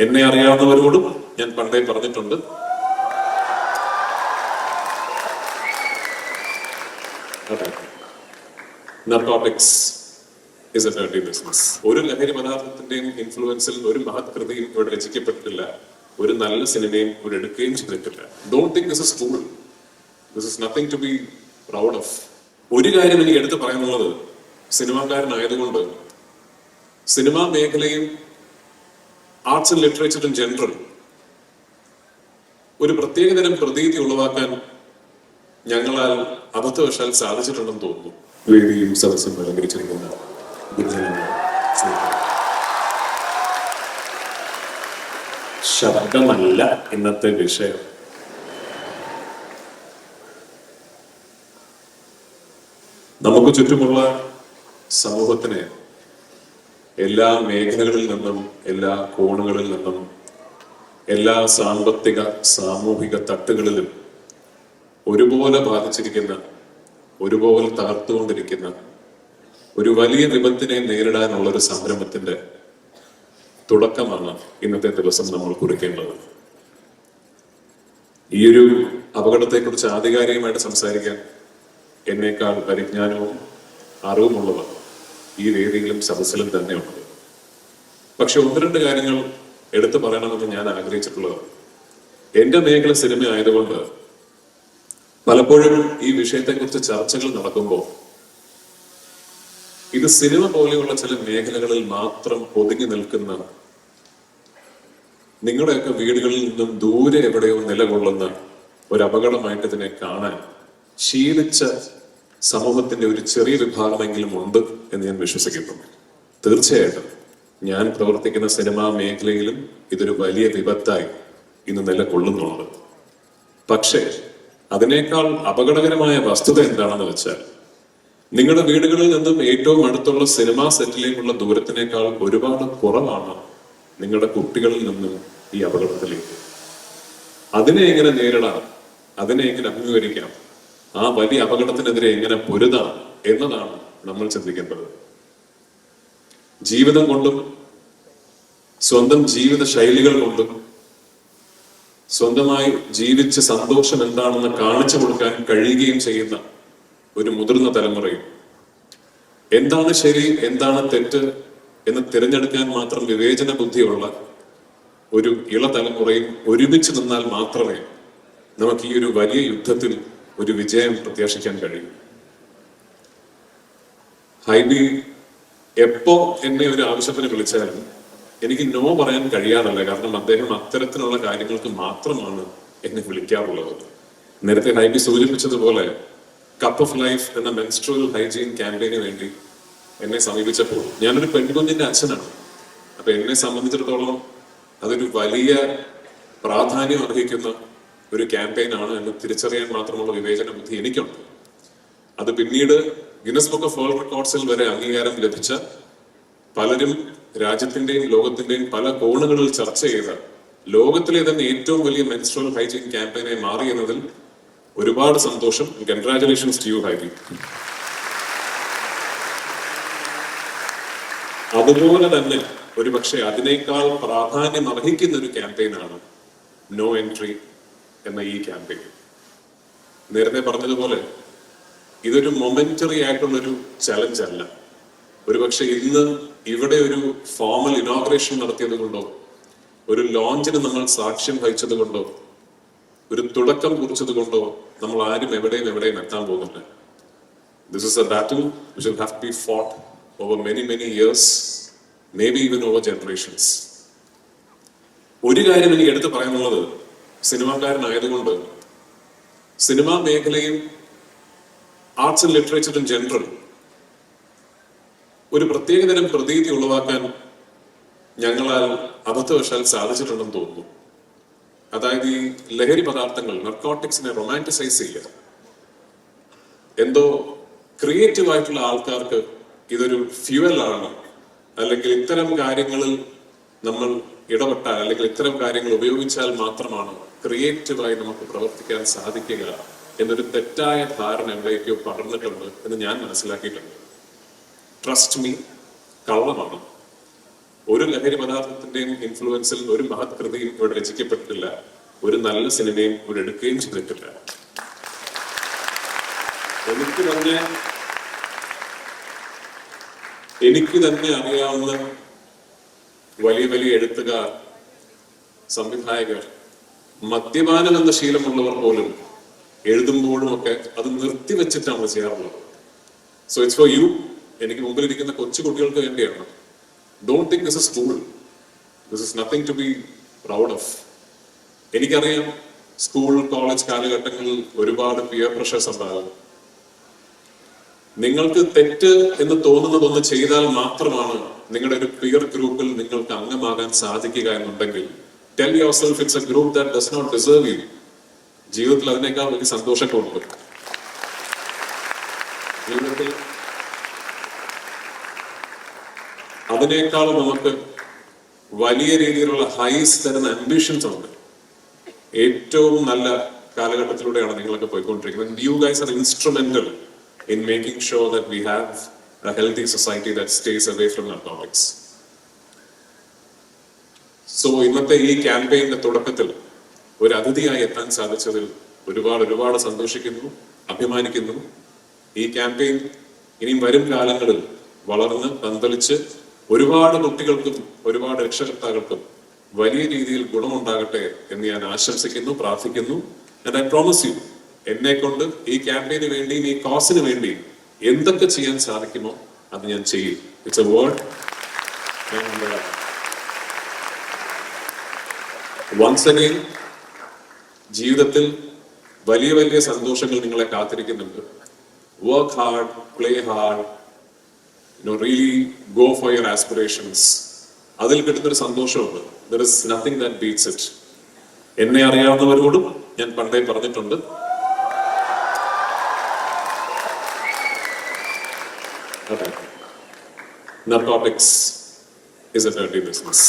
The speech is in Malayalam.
എന്നെ അറിയാവുന്നവരോടും ഞാൻ പണ്ടേ പറഞ്ഞിട്ടുണ്ട്, narcotics is A dirty business. ഒരു ലഹരി പദാർത്ഥത്തിന്റെയും ഇൻഫ്ലുവൻസിൽ ഒരു മഹത് കൃതിയും ഇവിടെ രചിക്കപ്പെട്ടിട്ടില്ല, ഒരു നല്ല സിനിമയും ഇവിടെ എടുക്കുകയും ചെയ്തിട്ടില്ല. Don't think this is cool. This is nothing to be proud of. ഒരു കാര്യം എനിക്ക് എടുത്തു പറയാനുള്ളത്, സിനിമാക്കാരനായതുകൊണ്ട് സിനിമാ മേഖലയും arts and literature in general ഒരു പ്രത്യേകതരം പ്രതീതി ഉളവാക്കാൻ ഞങ്ങളാൽ അബദ്ധവശാൽ സാധിച്ചിട്ടുണ്ടെന്ന് തോന്നുന്നു. വേദിയും സദസ്സും അലങ്കരിച്ചിരിക്കുന്ന ശബ്ദമല്ല ഇന്നത്തെ വിഷയം. നമുക്ക് ചുറ്റുമുള്ള സമൂഹത്തിനെ എല്ലാ മേഖലകളിൽ നിന്നും, എല്ലാ കോണുകളിൽ നിന്നും, എല്ലാ സാമ്പത്തിക സാമൂഹിക തട്ടുകളിലും ഒരുപോലെ ബാധിച്ചിരിക്കുന്ന, ഒരുപോലെ തകർത്തുകൊണ്ടിരിക്കുന്ന ഒരു വലിയ വിപത്തിനെ നേരിടാനുള്ളൊരു സംരംഭത്തിന്റെ തുടക്കമാണ് ഇന്നത്തെ ദിവസം നമ്മൾ കുറിക്കേണ്ടത്. ഈ ഒരു അപകടത്തെക്കുറിച്ച് ആധികാരികമായിട്ട് സംസാരിക്കാൻ എന്നേക്കാൾ പരിജ്ഞാനവും അറിവുമുള്ളവർ ഈ വേദിയിലും സദസ്സിലും തന്നെയുണ്ട്. പക്ഷെ ഒന്ന് രണ്ട് കാര്യങ്ങൾ എടുത്തു പറയണമെന്ന് ഞാൻ ആഗ്രഹിച്ചിട്ടുള്ളത്, എന്റെ മേഖല സിനിമ ആയതുകൊണ്ട് പലപ്പോഴും ഈ വിഷയത്തെക്കുറിച്ച് ചർച്ചകൾ നടക്കുമ്പോൾ ഇത് സിനിമ പോലെയുള്ള ചില മേഖലകളിൽ മാത്രം ഒതുങ്ങി നിൽക്കുന്ന, നിങ്ങളുടെയൊക്കെ വീടുകളിൽ നിന്നും ദൂരെ എവിടെയോ നിലകൊള്ളുന്ന ഒരു അപകടമായിട്ട് ഇതിനെ കാണാൻ ശീലിച്ച സമൂഹത്തിന്റെ ഒരു ചെറിയ വിഭാഗമെങ്കിലും ഉണ്ട് എന്ന് ഞാൻ വിശ്വസിക്കുന്നു. തീർച്ചയായിട്ടും ഞാൻ പ്രവർത്തിക്കുന്ന സിനിമാ മേഖലയിലും ഇതൊരു വലിയ വിപത്തായി ഇന്ന് നിലകൊള്ളുന്നുണ്ട്. പക്ഷേ അതിനേക്കാൾ അപകടകരമായ വസ്തുത എന്താണെന്ന് വെച്ചാൽ, നിങ്ങളുടെ വീടുകളിൽ നിന്നും ഏറ്റവും അടുത്തുള്ള സിനിമാ സെറ്റിലേക്കുള്ള ദൂരത്തിനേക്കാൾ ഒരുപാട് കുറവാണ് നിങ്ങളുടെ കുട്ടികളിൽ നിന്നും ഈ അപകടത്തിലേക്ക്. അതിനെ എങ്ങനെ നേരിടാം, അതിനെ എങ്ങനെ അഭിമുഖീകരിക്കാം, ആ വലിയ അപകടത്തിനെതിരെ എങ്ങനെ പൊരുതാം എന്നതാണ് നമ്മൾ ചിന്തിക്കേണ്ടത്. ജീവിതം കൊണ്ടും സ്വന്തം ജീവിത ശൈലികൾ കൊണ്ടും സ്വന്തമായി ജീവിച്ച് സന്തോഷം എന്താണെന്ന് കാണിച്ചു കൊടുക്കാൻ കഴിയുകയും ചെയ്യുന്ന ഒരു മുതിർന്ന തലമുറയും, എന്താണ് ശരി എന്താണ് തെറ്റ് എന്ന് തിരഞ്ഞെടുക്കാൻ മാത്രം വിവേചന ബുദ്ധിയുള്ള ഒരു ഇളതലമുറയും ഒരുമിച്ച് നിന്നാൽ മാത്രമേ നമുക്ക് ഈ ഒരു വലിയ യുദ്ധത്തിൽ ഒരു വിജയം പ്രത്യാശിക്കാൻ കഴിയും. ഹൈബി എപ്പോ എന്നെ ഒരു ആവശ്യത്തിന് വിളിച്ചാലും എനിക്ക് നോ പറയാൻ കഴിയാറില്ല. കാരണം അദ്ദേഹം അത്തരത്തിലുള്ള കാര്യങ്ങൾക്ക് മാത്രമാണ് എന്നെ വിളിക്കാറുള്ളത്. നേരത്തെ ഹൈബി സൂചിപ്പിച്ചതുപോലെ കപ്പ് ഓഫ് ലൈഫ് എന്ന മെൻസ്ട്രുവൽ ഹൈജീൻ ക്യാമ്പയിന് വേണ്ടി എന്നെ സമീപിച്ചപ്പോൾ, ഞാനൊരു പെൺകുഞ്ഞിന്റെ അച്ഛനാണ്. അപ്പൊ എന്നെ സംബന്ധിച്ചിടത്തോളം അതൊരു വലിയ പ്രാധാന്യം അർഹിക്കുന്ന ഒരു ക്യാമ്പയിനാണ് എന്ന് തിരിച്ചറിയാൻ മാത്രമുള്ള വിവേചന ബുദ്ധി എനിക്കുണ്ട്. അത് പിന്നീട് ഗിന്നസ് ബുക്ക് ഓഫ് വേൾഡ് റെക്കോർഡ്സിൽ വരെ അംഗീകാരം ലഭിച്ച, പലരും രാജ്യത്തിന്റെയും ലോകത്തിന്റെയും പല കോണുകളിൽ ചർച്ച ചെയ്ത, ലോകത്തിലെ തന്നെ ഏറ്റവും വലിയ മെൻസ്ട്രുവൽ ഹൈജീൻ ക്യാമ്പയിനായി മാറി എന്നതിൽ ഒരുപാട് സന്തോഷം. Congratulations to you Hibi. അതുപോലെ തന്നെ ഒരുപക്ഷെ അതിനേക്കാൾ പ്രാധാന്യം അർഹിക്കുന്ന ഒരു ക്യാമ്പയിനാണ് നോ എൻട്രി എന്ന ഈ ക്യാമ്പയിൻ. നേരത്തെ പറഞ്ഞതുപോലെ ഇതൊരു മൊമെന്ററി ആയിട്ടുള്ളൊരു ചലഞ്ച് അല്ല. ഒരുപക്ഷെ ഇന്ന് ഇവിടെ ഒരു ഫോമൽ ഇനോഗ്രേഷൻ നടത്തിയത് കൊണ്ടോ, ഒരു ലോഞ്ചിന് നമ്മൾ സാക്ഷ്യം വഹിച്ചത് കൊണ്ടോ, ഒരു തുടക്കം കുറിച്ചത് കൊണ്ടോ നമ്മൾ ആരും എവിടെയും എത്താൻ പോകുന്നില്ല. This is A battle which will have to be fought over many years, maybe even over generations. ഒരു കാര്യം എനിക്ക് എടുത്തു പറയാനുള്ളത്, സിനിമാക്കാരനായതുകൊണ്ട് സിനിമാ മേഖലയും arts and literature in general ഒരു പ്രത്യേകതരം പ്രതീതി ഉളവാക്കാൻ ഞങ്ങളാൽ അബദ്ധവശാൽ സാധിച്ചിട്ടുണ്ടെന്ന് തോന്നുന്നു. അതായത് ഈ ലഹരി പദാർത്ഥങ്ങൾ, നർക്കോട്ടിക്സിനെ റൊമാൻറ്റിസൈസ് ചെയ്യുക. എന്തോ ക്രിയേറ്റീവ് ആയിട്ടുള്ള ആൾക്കാർക്ക് ഇതൊരു ഫ്യൂവലാണ്, അല്ലെങ്കിൽ ഇത്തരം കാര്യങ്ങളിൽ നമ്മൾ ഇടപെട്ടാൽ, അല്ലെങ്കിൽ ഇത്തരം കാര്യങ്ങൾ ഉപയോഗിച്ചാൽ മാത്രമാണ് ക്രിയേറ്റീവായി നമുക്ക് പ്രവർത്തിക്കാൻ സാധിക്കുക എന്നൊരു തെറ്റായ ധാരണ എവിടേക്കോ പടർന്നിട്ടുണ്ട് എന്ന് ഞാൻ മനസ്സിലാക്കിയിട്ടുണ്ട്. ട്രസ്റ്റ് മീ, കള്ളമാണ്. ഒരു ലഹരി പദാർത്ഥത്തിന്റെ മറ്റൊരുത്തിന്റെയും ഇൻഫ്ലുവൻസിൽ ഒരു മഹത് കൃതിയും ഇവിടെ രചിക്കപ്പെട്ടിട്ടില്ല, ഒരു നല്ല സിനിമയും ഇവിടെ എടുക്കുകയും ചെയ്തിട്ടില്ല. എനിക്ക് തന്നെ അറിയാവുന്ന വലിയ വലിയ എഴുത്തുകാർ, സംവിധായകർ, മദ്യപാനം എന്ന ശീലമുള്ളവർ പോലും എഴുതുമ്പോഴും ഒക്കെ അത് നിർത്തിവെച്ചിട്ടാണ് ചെയ്യാറുള്ളത്. So it's for you. എനിക്ക് മുമ്പിലിരിക്കുന്ന കൊച്ചു കുട്ടികൾക്ക് വേണ്ടിയാണ്. Don't think this is cool. This is nothing to be proud of. എനിക്കറിയാം സ്കൂൾ കോളേജ് കാലഘട്ടങ്ങളിൽ ഒരുപാട് പിയർ പ്രഷേഴ്സ് ഉണ്ടാകും. നിങ്ങൾക്ക് തെറ്റ് എന്ന് തോന്നുന്നതൊന്ന് ചെയ്താൽ മാത്രമാണ് നിങ്ങളുടെ ഒരു പിയർ ഗ്രൂപ്പിൽ നിങ്ങൾക്ക് അംഗമാകാൻ സാധിക്കുക എന്നുണ്ടെങ്കിൽ tell yourself it's a group that does not deserve you. ജീവിതത്തിൽ അതിനേക്കാൾ വലിയ സന്തോഷമുണ്ട്. ജീവിതത്തിൽ അതിനേക്കാൾ നമുക്ക് വലിയ രീതിയിലുള്ള ഹൈസ് തരുന്ന അംബിഷൻസ് ഉണ്ട്. ഏറ്റവും നല്ല കാലഘട്ടത്തിലൂടെയാണ് നിങ്ങളൊക്കെ പോയിക്കൊണ്ടിരിക്കുന്നത്. You guys are instrumental in making sure that we have a healthy society that stays away from narcotics. So ഇന്നത്തെ ഈ ക്യാമ്പയിന്റെ തുടക്കത്തിൽ ഒരു അതിഥിയായി എത്താൻ സാധിച്ചതിൽ ഒരുപാട് സന്തോഷിക്കുന്നു, അഭിമാനിക്കുന്നു. ഈ ക്യാമ്പയിൻ ഇനിയും വരും കാലങ്ങളിൽ വളർന്ന് പന്തലിച്ച് ഒരുപാട് കുട്ടികൾക്കും ഒരുപാട് രക്ഷകർത്താക്കൾക്കും വലിയ രീതിയിൽ ഗുണമുണ്ടാകട്ടെ എന്ന് ഞാൻ ആശംസിക്കുന്നു, പ്രാർത്ഥിക്കുന്നു. And I promise you, എന്നെ കൊണ്ട് ഈ ക്യാമ്പയിന് വേണ്ടി, ഈ കോസിന് വേണ്ടി എന്തൊക്കെ ചെയ്യാൻ സാധിക്കുമോ അത് ഞാൻ ചെയ്യും. It's a word. Once again, ജീവിതത്തിൽ വലിയ വലിയ സന്തോഷങ്ങൾ നിങ്ങളെ കാത്തിരിക്കുന്നുണ്ട്. Work hard, play hard, really go for your aspirations. അതിൽ കിട്ടുന്നൊരു സന്തോഷമുണ്ട്. There is nothing that beats it. എന്നെ അറിയാവുന്നവരോടും ഞാൻ പണ്ടേ പറഞ്ഞിട്ടുണ്ട്, narcotics is a dirty business.